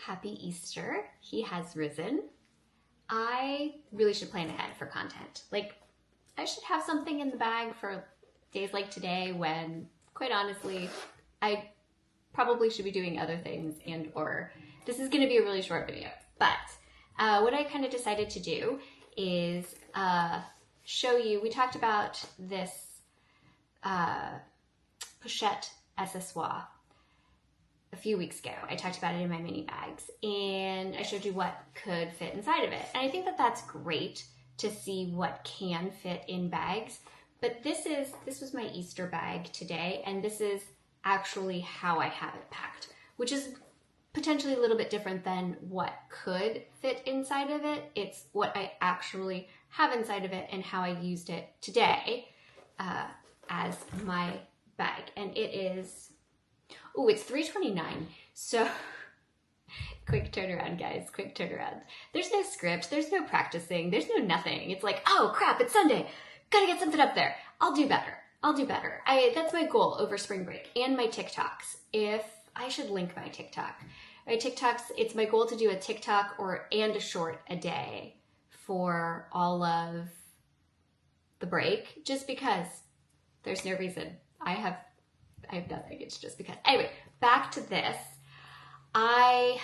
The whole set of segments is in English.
Happy Easter. He has risen. I really should plan ahead for content. Like, I should have something in the bag for days like today when, quite honestly, I probably should be doing other things or this is going to be a really short video. But what I kind of decided to do is show you, we talked about this Pochette accessoire a few weeks ago. I talked about it in my mini bags and I showed you what could fit inside of it. And I think that that's great to see what can fit in bags. But this was my Easter bag today, and this is actually how I have it packed, which is potentially a little bit different than what could fit inside of it. It's what I actually have inside of it and how I used it today as my bag. And it is, oh, it's $3.29. So quick turnaround, guys, quick turnaround. There's no script, there's no practicing, there's no nothing. It's like, oh crap, it's Sunday. Gotta get something up there. I'll do better. That's my goal over spring break and my TikToks. I should link my TikTok. My TikToks, it's my goal to do a TikTok and a short a day for all of the break, just because there's no reason. I have nothing. It's just because. Anyway, back to this. I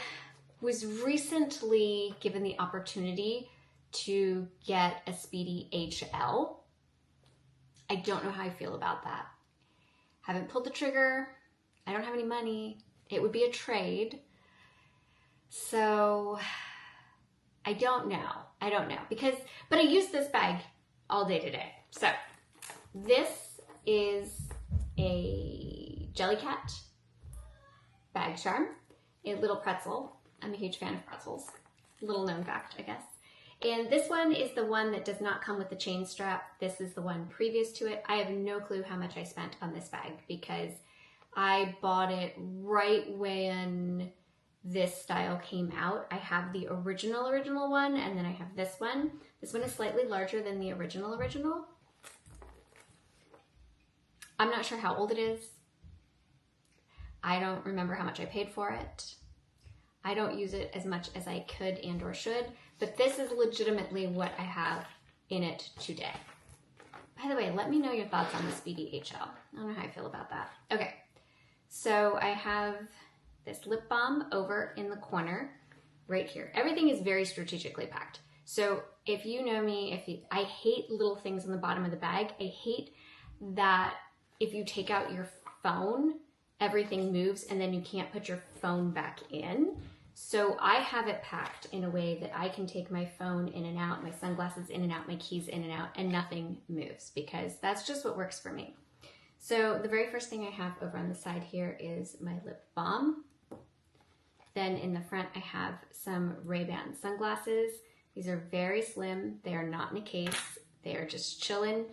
was recently given the opportunity to get a Speedy HL. I don't know how I feel about that. Haven't pulled the trigger. I don't have any money. It would be a trade. So I don't know. But I use this bag all day today. So this is a Jellycat bag charm, a little pretzel. I'm a huge fan of pretzels. Little known fact, I guess. And this one is the one that does not come with the chain strap. This is the one previous to it. I have no clue how much I spent on this bag because I bought it right when this style came out. I have the original one, and then I have this one. This one is slightly larger than the original. I'm not sure how old it is. I don't remember how much I paid for it. I don't use it as much as I could and or should, but this is legitimately what I have in it today. By the way, let me know your thoughts on the Speedy HL. I don't know how I feel about that. Okay, so I have this lip balm over in the corner right here. Everything is very strategically packed. So if you know me, I hate little things on the bottom of the bag. I hate that if you take out your phone, everything moves and then you can't put your phone back in. So I have it packed in a way that I can take my phone in and out, my sunglasses in and out, my keys in and out, and nothing moves because that's just what works for me. So the very first thing I have over on the side here is my lip balm. Then in the front I have some Ray-Ban sunglasses. These are very slim. They are not in a case. They are just chilling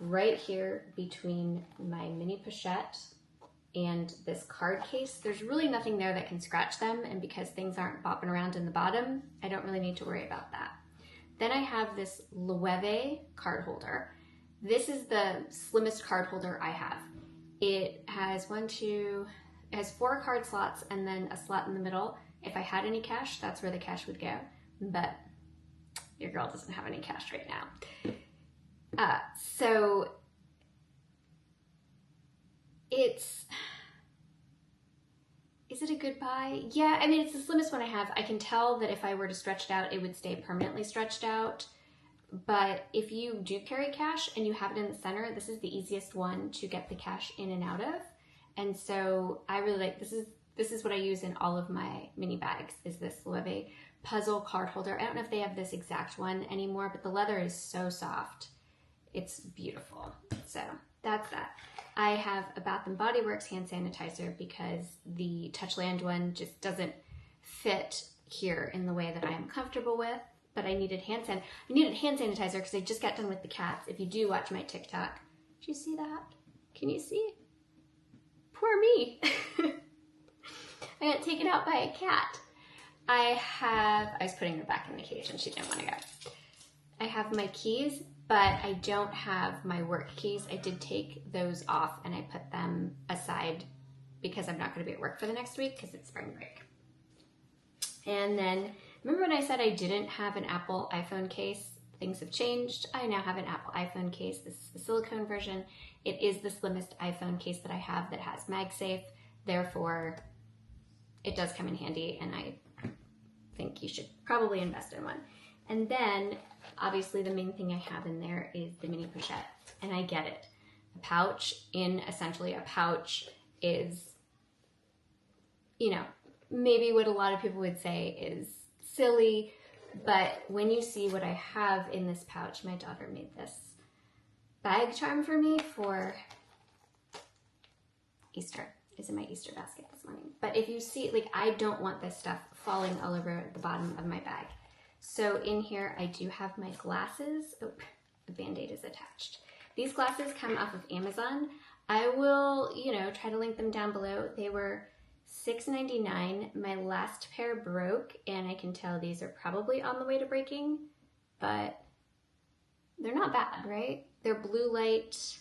right here between my mini Pochette and this card case. There's really nothing there that can scratch them, and because things aren't bopping around in the bottom, I don't really need to worry about that. Then I have this Loewe card holder. This is the slimmest card holder I have. It has it has 4 card slots and then a slot in the middle. If I had any cash, that's where the cash would go, but your girl doesn't have any cash right now. So is it a good buy? Yeah, I mean, it's the slimmest one I have. I can tell that if I were to stretch it out, it would stay permanently stretched out. But if you do carry cash and you have it in the center, this is the easiest one to get the cash in and out of. And so I really like, this is what I use in all of my mini bags, is this Loewe puzzle card holder. I don't know if they have this exact one anymore, but the leather is so soft. It's beautiful. So that's that. I have a Bath & Body Works hand sanitizer because the Touchland one just doesn't fit here in the way that I am comfortable with, but I needed hand sanitizer because I just got done with the cats. If you do watch my TikTok, did you see that? Can you see? Poor me. I got taken out by a cat. I was putting her back in the cage and she didn't want to go. I have my keys, but I don't have my work keys. I did take those off and I put them aside because I'm not going to be at work for the next week because it's spring break. And then, remember when I said I didn't have an Apple iPhone case? Things have changed. I now have an Apple iPhone case. This is the silicone version. It is the slimmest iPhone case that I have that has MagSafe. Therefore, it does come in handy, and I think you should probably invest in one. And then, obviously, the main thing I have in there is the mini pochette, and I get it. A pouch in essentially a pouch is, you know, maybe what a lot of people would say is silly, but when you see what I have in this pouch, my daughter made this bag charm for me for Easter. It's in my Easter basket this morning. But if you see, like, I don't want this stuff falling all over the bottom of my bag. So in here, I do have my glasses. Oh, the Band-Aid is attached. These glasses come off of Amazon. I will, you know, try to link them down below. They were $6.99. My last pair broke, and I can tell these are probably on the way to breaking, but they're not bad, right? They're blue light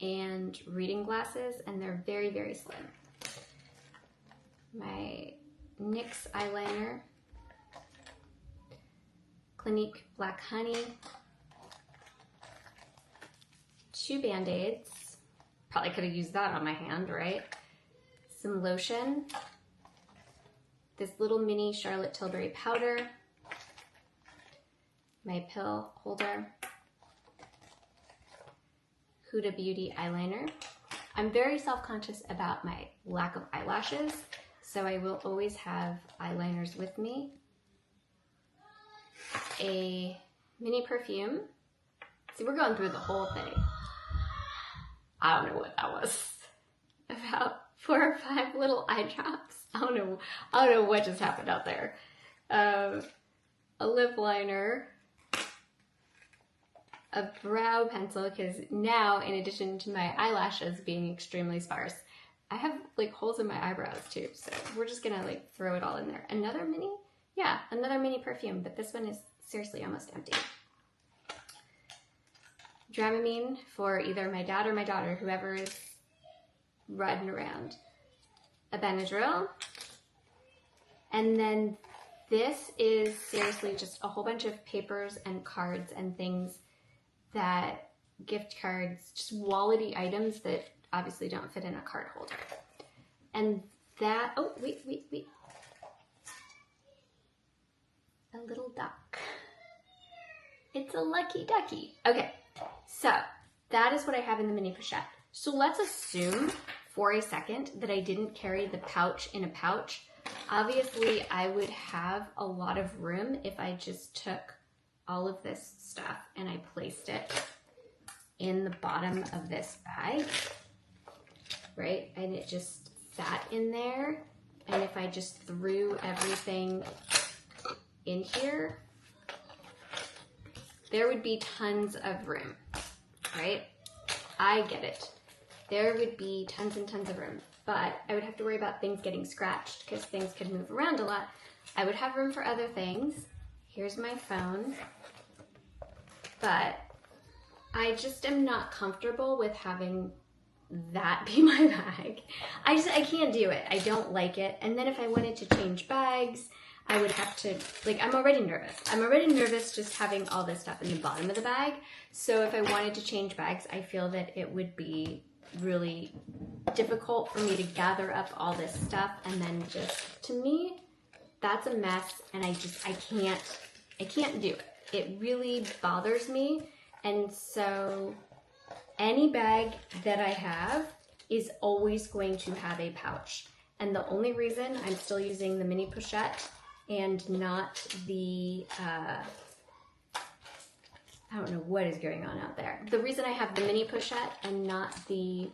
and reading glasses, and they're very, very slim. My NYX eyeliner, Clinique Black Honey, 2 Band-Aids. Probably could have used that on my hand, right? Some lotion, this little mini Charlotte Tilbury powder, my pill holder, Huda Beauty eyeliner. I'm very self-conscious about my lack of eyelashes, so I will always have eyeliners with me. A mini perfume. See, we're going through the whole thing. I don't know what that was. About 4 or 5 little eye drops. I don't know what just happened out there. A lip liner, a brow pencil, because now, in addition to my eyelashes being extremely sparse, I have like holes in my eyebrows too. So we're just gonna like throw it all in there. Another mini perfume, but this one is seriously almost empty. Dramamine for either my dad or my daughter, whoever is riding around. A Benadryl. And then this is seriously just a whole bunch of papers and cards and things that, gift cards, just wallety items that obviously don't fit in a card holder. And that, oh, wait. A little duck. It's a lucky ducky. Okay, so that is what I have in the mini pochette. So let's assume for a second that I didn't carry the pouch in a pouch. Obviously, I would have a lot of room if I just took all of this stuff and I placed it in the bottom of this bag, right? And it just sat in there. And if I just threw everything in here, there would be tons of room, right? I get it. There would be tons and tons of room, but I would have to worry about things getting scratched because things could move around a lot. I would have room for other things. Here's my phone, but I just am not comfortable with having that be my bag. I can't do it. I don't like it. And then if I wanted to change bags, I would have to, like, I'm already nervous. I'm already nervous just having all this stuff in the bottom of the bag. So if I wanted to change bags, I feel that it would be really difficult for me to gather up all this stuff. And then just, to me, that's a mess. And I can't do it. It really bothers me. And so any bag that I have is always going to have a pouch. And the only reason I'm still using the mini pochette and not the, I don't know what is going on out there. The reason I have the mini pochette and not the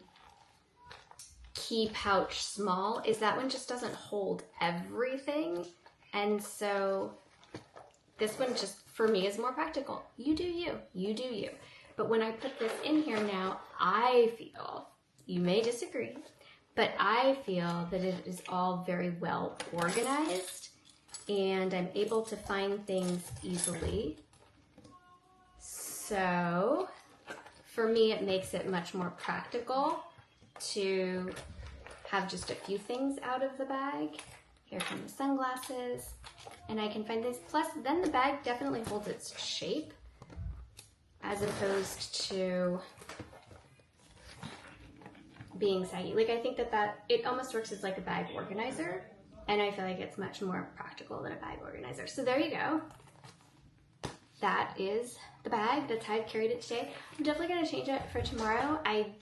key pouch small is that one just doesn't hold everything. And so this one just, for me, is more practical. You do you, you do you. But when I put this in here now, I feel, you may disagree, but I feel that it is all very well organized and I'm able to find things easily. So for me, it makes it much more practical to have just a few things out of the bag. Here come the sunglasses. and I can find this. Plus, then the bag definitely holds its shape as opposed to being saggy. Like, I think that it almost works as like a bag organizer, and I feel like it's much more practical than a bag organizer. So there you go. That is the bag. That's how I carried it today. I'm definitely going to change it for tomorrow. I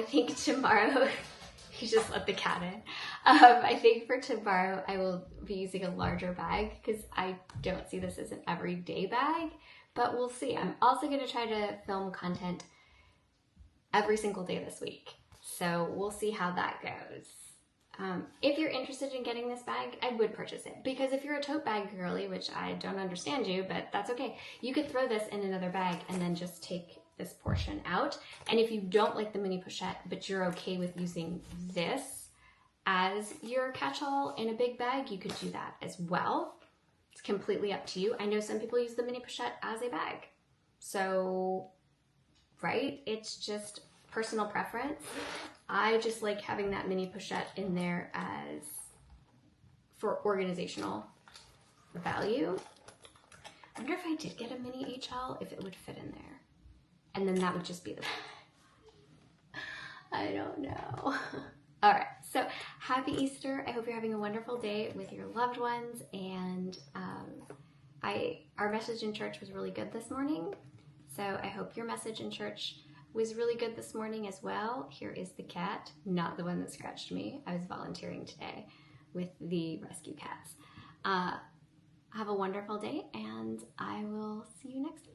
think tomorrow, you just let the cat in. I think for tomorrow I will be using a larger bag because I don't see this as an everyday bag, but we'll see. I'm also going to try to film content every single day this week. So we'll see how that goes. If you're interested in getting this bag, I would purchase it, because if you're a tote bag girly, which I don't understand you, but that's okay. You could throw this in another bag and then just take this portion out. And if you don't like the mini pochette, but you're okay with using this as your catch-all in a big bag, you could do that as well. It's completely up to you. I know some people use the mini pochette as a bag. So, right? It's just personal preference. I just like having that mini pochette in there as for organizational value. I wonder if I did get a mini HL, if it would fit in there. And then that would just be the I don't know. All right, so happy Easter. I hope you're having a wonderful day with your loved ones. And our message in church was really good this morning. So I hope your message in church was really good this morning as well. Here is the cat, not the one that scratched me. I was volunteering today with the rescue cats. Have a wonderful day, and I will see you next week.